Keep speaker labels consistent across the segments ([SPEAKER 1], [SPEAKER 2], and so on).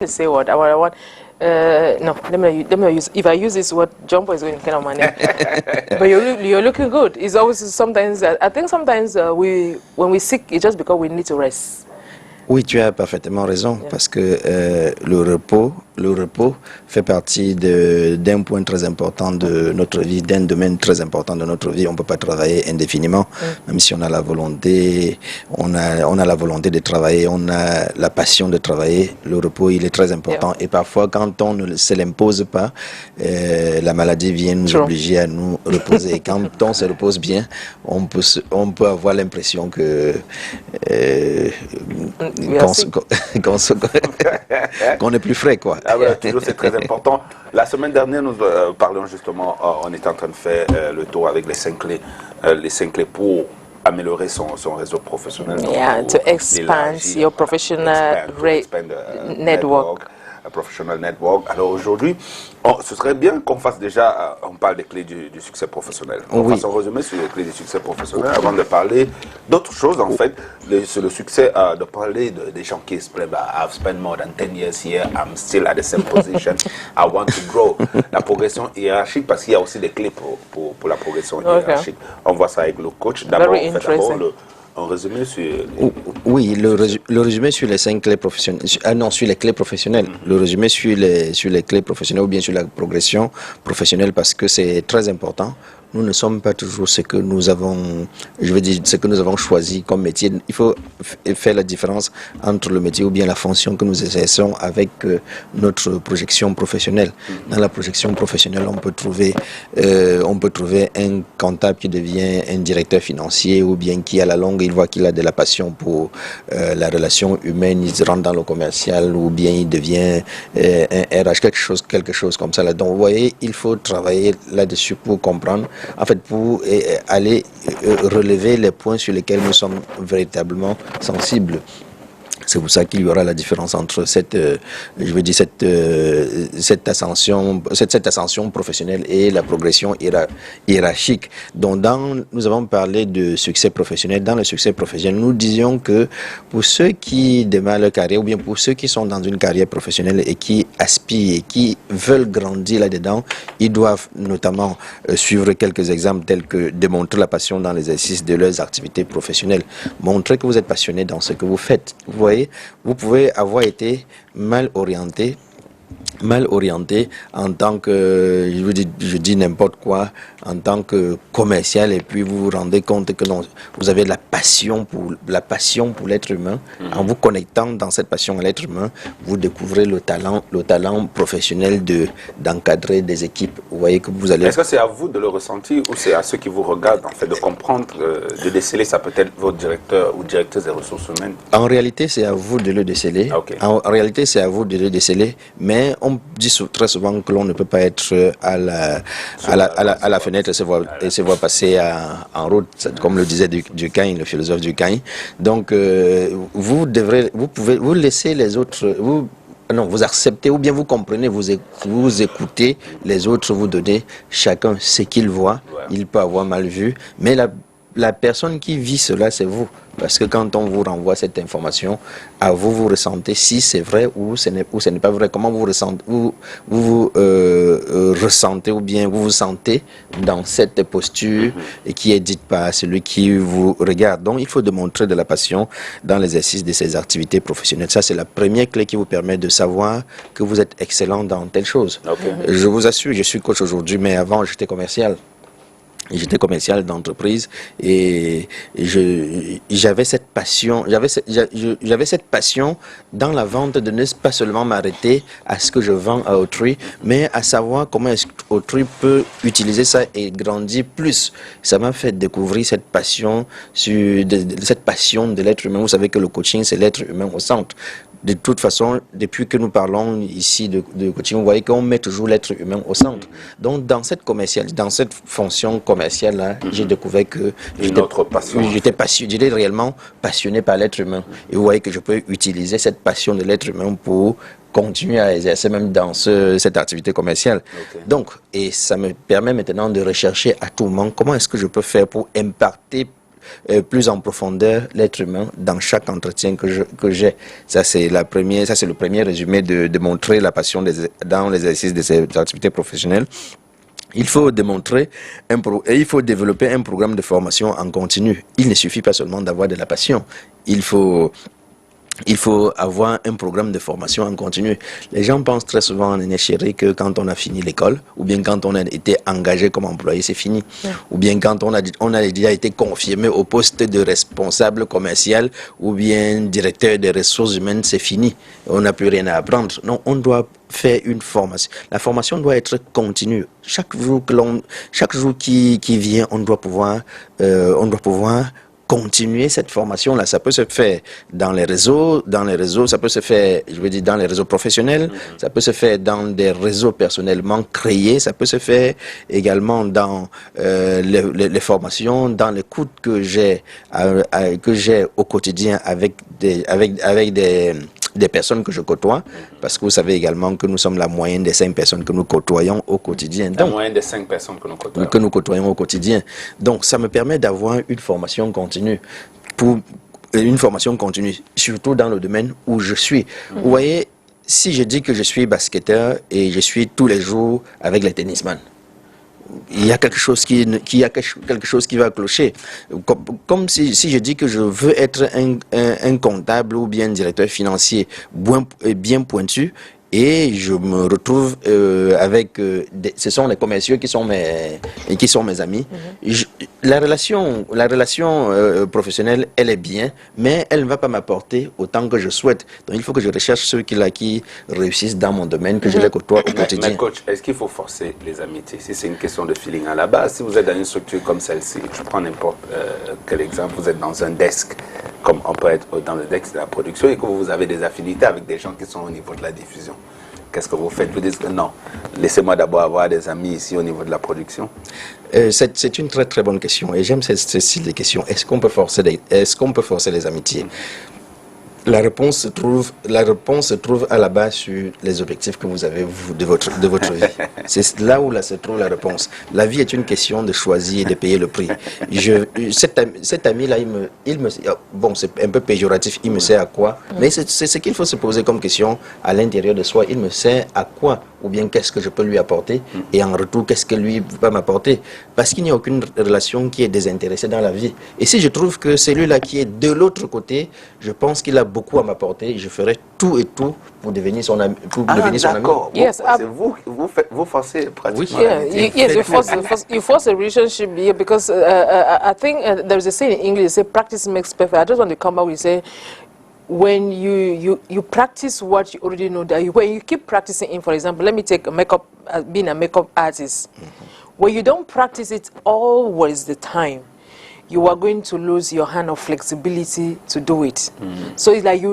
[SPEAKER 1] say what I want. No, let me use. If I use this word, Jumbo is going to kind of money. But you're looking good. It's always sometimes. I think sometimes when we sick, it's just because we need to rest.
[SPEAKER 2] Oui, tu as parfaitement raison, parce que le repos fait partie d'un point très important de notre vie, d'un domaine très important de notre vie. On ne peut pas travailler indéfiniment, même si on a la volonté, on a la volonté de travailler, on a la passion de travailler. Le repos, il est très important. Et parfois, quand on ne se l'impose pas, la maladie vient nous obliger à nous reposer. Et quand on se repose bien, on peut avoir l'impression que qu'on est plus frais, quoi.
[SPEAKER 3] Ah ouais, toujours c'est très important. La semaine dernière, nous parlions justement, on était en train de faire le tour avec les 5 clés pour améliorer son réseau professionnel.
[SPEAKER 1] Yeah, to expand your professional network.
[SPEAKER 3] Professional network. Alors aujourd'hui, ce serait bien qu'on fasse déjà, on parle des clés du succès professionnel. On fasse un résumé sur les clés du succès professionnel avant de parler d'autres choses en fait. Sur le succès, de parler des gens qui expriment I've spent more than 10 years here, I'm still at the same position, I want to grow. La progression hiérarchique, parce qu'il y a aussi des clés pour la progression hiérarchique. On voit ça avec le coach. D'abord, un résumé sur...
[SPEAKER 2] Oui, le résumé sur les 5 clés professionnelles. Sur les clés professionnelles. Le résumé sur les clés professionnelles ou bien sur la progression professionnelle, parce que c'est très important. Nous ne sommes pas toujours ce que nous avons, ce que nous avons choisi comme métier. Il faut faire la différence entre le métier ou bien la fonction que nous exerçons avec notre projection professionnelle. Dans la projection professionnelle, on peut trouver un comptable qui devient un directeur financier, ou bien qui à la longue, il voit qu'il a de la passion pour la relation humaine, il se rentre dans le commercial, ou bien il devient un RH, quelque chose comme ça. Donc vous voyez, il faut travailler là-dessus pour comprendre. En fait, pour aller relever les points sur lesquels nous sommes véritablement sensibles. C'est pour ça qu'il y aura la différence entre cette ascension professionnelle et la progression hiérarchique. Donc, nous avons parlé de succès professionnel. Dans le succès professionnel, nous disions que pour ceux qui démarrent leur carrière, ou bien pour ceux qui sont dans une carrière professionnelle et qui aspirent et qui veulent grandir là-dedans, ils doivent notamment suivre quelques exemples tels que démontrer la passion dans l'exercice de leurs activités professionnelles. Montrer que vous êtes passionné dans ce que vous faites. Vous voyez, vous pouvez avoir été mal orienté en tant que, je dis n'importe quoi, en tant que commercial, et puis vous vous rendez compte que non, vous avez la passion pour l'être humain. En vous connectant dans cette passion à l'être humain, vous découvrez le talent professionnel d'encadrer des équipes. Vous voyez que vous allez...
[SPEAKER 3] Est-ce que c'est à vous de le ressentir, ou c'est à ceux qui vous regardent en fait de comprendre, de déceler ça, peut-être votre directeur ou directrice des ressources humaines?
[SPEAKER 2] En réalité, c'est à vous de le déceler.
[SPEAKER 3] Okay.
[SPEAKER 2] En réalité, c'est à vous de le déceler, mais on dit très souvent que l'on ne peut pas être à la fenêtre et se voir passer en route, comme le disait Durkheim, le philosophe Durkheim. Donc, vous laissez les autres, vous acceptez, ou bien vous comprenez, vous écoutez les autres vous donner chacun ce qu'il voit. Il peut avoir mal vu, mais la personne qui vit cela, c'est vous. Parce que quand on vous renvoie cette information, à vous ressentez si c'est vrai ou ce n'est pas vrai. Comment vous ressentez, ressentez, ou bien vous vous sentez dans cette posture qui est dite par celui qui vous regarde. Donc il faut démontrer de la passion dans l'exercice de ces activités professionnelles. Ça, c'est la première clé qui vous permet de savoir que vous êtes excellent dans telle chose. Okay. Je vous assure, je suis coach aujourd'hui, mais avant j'étais commercial. J'étais commercial d'entreprise et j'avais cette passion, j'avais cette passion dans la vente de ne pas seulement m'arrêter à ce que je vends à autrui, mais à savoir comment est-ce qu'autrui peut utiliser ça et grandir plus. Ça m'a fait découvrir cette passion de l'être humain. Vous savez que le coaching, c'est l'être humain au centre. De toute façon, depuis que nous parlons ici de coaching, vous voyez qu'on met toujours l'être humain au centre. Donc, dans cette fonction commerciale-là, j'ai découvert que j'étais réellement passionné par l'être humain. Et vous voyez que je peux utiliser cette passion de l'être humain pour continuer à exercer même dans cette activité commerciale. Okay. Donc, et ça me permet maintenant de rechercher à tout moment comment est-ce que je peux faire pour impacter plus en profondeur l'être humain dans chaque entretien que j'ai. Ça, c'est le premier résumé de montrer la passion dans l'exercice de ces activités professionnelles. Il faut démontrer et il faut développer un programme de formation en continu. Il ne suffit pas seulement d'avoir de la passion. Il faut avoir un programme de formation en continu. Les gens pensent très souvent en chéri que quand on a fini l'école, ou bien quand on a été engagé comme employé, c'est fini. Ouais. Ou bien quand on a déjà été confirmé au poste de responsable commercial, ou bien directeur des ressources humaines, c'est fini. On n'a plus rien à apprendre. Non, on doit faire une formation. La formation doit être continue. Chaque jour qui vient, on doit pouvoir continuer cette formation-là. Ça peut se faire dans les réseaux, ça peut se faire, dans les réseaux professionnels, ça peut se faire dans des réseaux personnellement créés, ça peut se faire également dans les formations, dans l'écoute que j'ai au quotidien avec des personnes que je côtoie, parce que vous savez également que nous sommes la moyenne des 5 personnes que nous côtoyons au quotidien.
[SPEAKER 3] La moyenne des 5 personnes que nous
[SPEAKER 2] côtoyons au quotidien. Donc, ça me permet d'avoir une formation continue, surtout dans le domaine où je suis. Vous voyez, si je dis que je suis basketteur et je suis tous les jours avec les tennisman, il y a quelque chose qui va clocher. Comme si je dis que je veux être un comptable ou bien directeur financier bien pointu, et je me retrouve avec ce sont les commerciaux qui sont mes amis. La relation professionnelle, elle est bien, mais elle ne va pas m'apporter autant que je souhaite. Donc il faut que je recherche ceux qui réussissent dans mon domaine, que je les côtoie au quotidien.
[SPEAKER 3] Mais coach, est-ce qu'il faut forcer les amitiés? Si c'est une question de feeling à la base, si vous êtes dans une structure comme celle-ci, je prends n'importe quel exemple, vous êtes dans un desk, comme on peut être dans le desk de la production, et que vous avez des affinités avec des gens qui sont au niveau de la diffusion. Qu'est-ce que vous faites? Vous dites que non, laissez-moi d'abord avoir des amis ici au niveau de la production.
[SPEAKER 2] C'est une très très bonne question, et j'aime ce style de questions. Est-ce qu'on peut forcer les amitiés? La réponse se trouve à la base sur les objectifs que vous avez de votre vie. C'est là où se trouve la réponse. La vie est une question de choisir et de payer le prix. Cet ami-là, bon, c'est un peu péjoratif, il me sert à quoi? Mais c'est ce qu'il faut se poser comme question à l'intérieur de soi. Il me sert à quoi? Ou bien qu'est-ce que je peux lui apporter? Et en retour, qu'est-ce que lui va m'apporter? Parce qu'il n'y a aucune relation qui est désintéressée dans la vie. Et si je trouve que celui-là qui est de l'autre côté, je pense qu'il a beaucoup à m'apporter, je ferai tout et tout pour devenir son ami.
[SPEAKER 3] D'accord. Yes, vous forcez pratiquement.
[SPEAKER 1] Oui. Yes, you force a relationship here because I think there's a saying in English, say practice makes perfect. I just want to come out with say, when you practice what you already know, when you keep practicing, for example, let me take being a makeup artist. When you don't practice it always the time, you are going to lose your hand of flexibility to do it. So it's like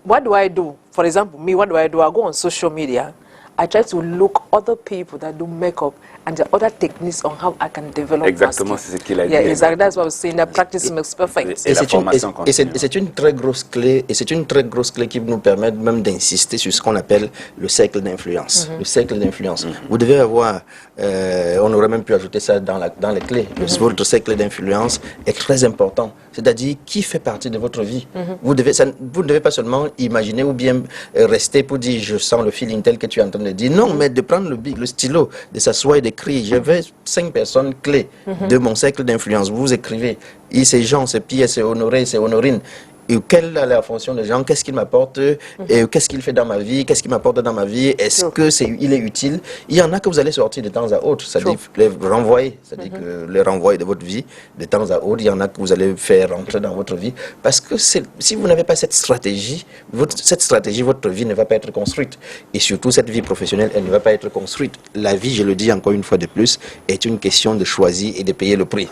[SPEAKER 1] what do I do? For example, me, what do? I go on social media. I try to look other people that do makeup and the other techniques on how I can develop.
[SPEAKER 3] Exactement, c'est ce qu'il a dit.
[SPEAKER 1] Yeah, exactly. That's what I was saying. That practice makes perfect.
[SPEAKER 2] Et c'est une très grosse clé, qui nous permet même d'insister sur ce qu'on appelle le cercle d'influence. Le cercle d'influence. Vous devez avoir, on aurait même pu ajouter ça dans les clés. Votre cercle d'influence est très important. C'est-à-dire qui fait partie de votre vie. Vous ne devez pas seulement imaginer ou bien rester pour dire je sens le feeling tel que tu es en train de dire. Non, mais de prendre le stylo, de s'asseoir et d'écrire. Je veux 5 personnes clés de mon cercle d'influence. Vous écrivez. Et c'est Jean, c'est Pierre, c'est Honoré, c'est Honorine. Et quelle est la fonction de Jean? Qu'est-ce qu'il m'apporte? Qu'est-ce qu'il fait dans ma vie? Qu'est-ce qu'il m'apporte dans ma vie? Est-ce qu'il est utile? Il y en a que vous allez sortir de temps à autre, c'est-à-dire les renvoyer, c'est-à-dire que les renvoyer de votre vie de temps à autre. Il y en a que vous allez faire rentrer dans votre vie, parce que si vous n'avez pas cette stratégie, votre vie ne va pas être construite. Et surtout, cette vie professionnelle, elle ne va pas être construite. La vie, je le dis encore une fois de plus, est une question de choisir et de payer le prix.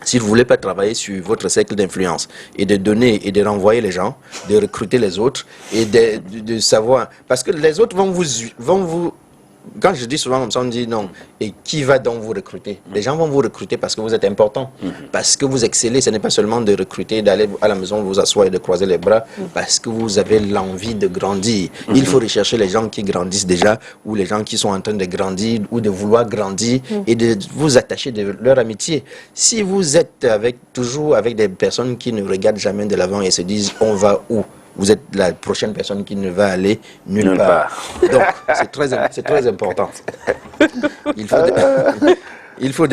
[SPEAKER 2] Si vous ne voulez pas travailler sur votre cercle d'influence et de donner et de renvoyer les gens, de recruter les autres et de savoir... Parce que les autres vont vous quand je dis souvent comme ça, on dit non. Et qui va donc vous recruter? Les gens vont vous recruter parce que vous êtes important, parce que vous excellez. Ce n'est pas seulement de recruter, d'aller à la maison, vous asseoir et de croiser les bras, parce que vous avez l'envie de grandir. Il faut rechercher les gens qui grandissent déjà, ou les gens qui sont en train de grandir, ou de vouloir grandir, et de vous attacher de leur amitié. Si vous êtes toujours avec des personnes qui ne regardent jamais de l'avant et se disent on va où? Vous êtes la prochaine personne qui ne va aller nulle part. Donc, c'est très important. Il faut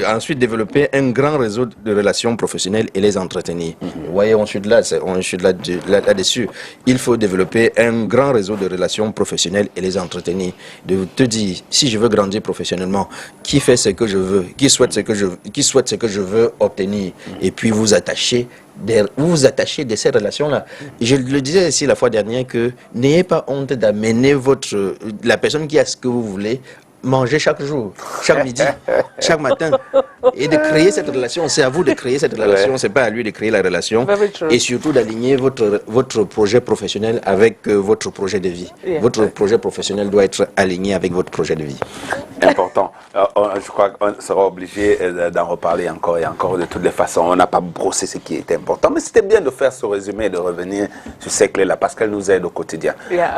[SPEAKER 2] ensuite développer un grand réseau de relations professionnelles et les entretenir. Vous voyez, on suis là-dessus. Il faut développer un grand réseau de relations professionnelles et les entretenir. De te dire, si je veux grandir professionnellement, qui fait ce que je veux, qui souhaite ce que je veux obtenir, et puis vous attachez de ces relations-là. Je le disais ici la fois dernière que n'ayez pas honte d'amener la personne qui a ce que vous voulez manger chaque jour, chaque midi, chaque matin, et de créer cette relation. C'est à vous de créer cette relation, c'est pas à lui de créer la relation, et surtout d'aligner votre projet professionnel avec votre projet de vie. Votre projet professionnel doit être aligné avec votre projet de vie.
[SPEAKER 3] Important. Je crois qu'on sera obligé d'en reparler encore et encore de toutes les façons. On n'a pas brossé ce qui est important, mais c'était bien de faire ce résumé et de revenir sur ces clés-là parce qu'elles nous aident au quotidien.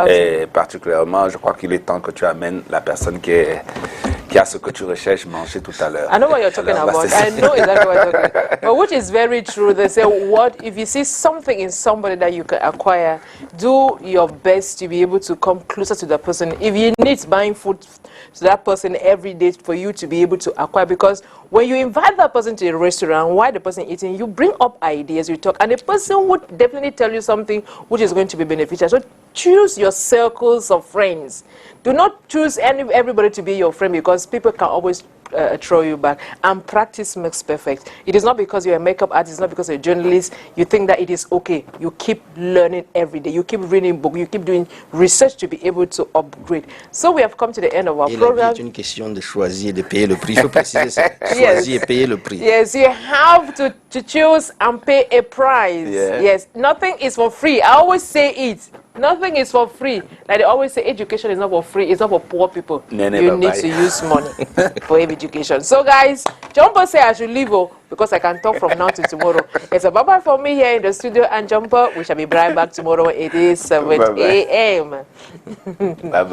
[SPEAKER 3] Et particulièrement, je crois qu'il est temps que tu amènes la personne qui a ce que tu recherches manger tout à l'heure.
[SPEAKER 1] I know what you're talking about. I know exactly what you're talking about. But which is very true. They say, if you see something in somebody that you can acquire, do your best to be able to come closer to the person. If you need buying food to that person every day for you to be able to acquire, because when you invite that person to a restaurant, while the person eating, you bring up ideas, you talk, and the person would definitely tell you something which is going to be beneficial. So choose your circles of friends. Do not choose everybody to be your friend because people can always throw you back. And practice makes perfect. It is not because you're a makeup artist, it's not because you're a journalist, you think that it is okay. You keep learning every day. You keep reading books. You keep doing research to be able to upgrade. So we have come to the end of our program.
[SPEAKER 2] C'est une question de choisir et de payer le prix. Il faut préciser ça. Choisir et payer le prix.
[SPEAKER 1] Yes, you have to choose and pay a price. Yes, nothing is for free. I always say it. Nothing is for free. Like they always say, education is not for free. It's not for poor people. You need to use money for education. So guys, Jumper say I should leave because I can talk from now to tomorrow. It's a bye-bye for me here in the studio and Jumper. We shall be right back tomorrow. It is 7 a.m.
[SPEAKER 3] Bye-bye.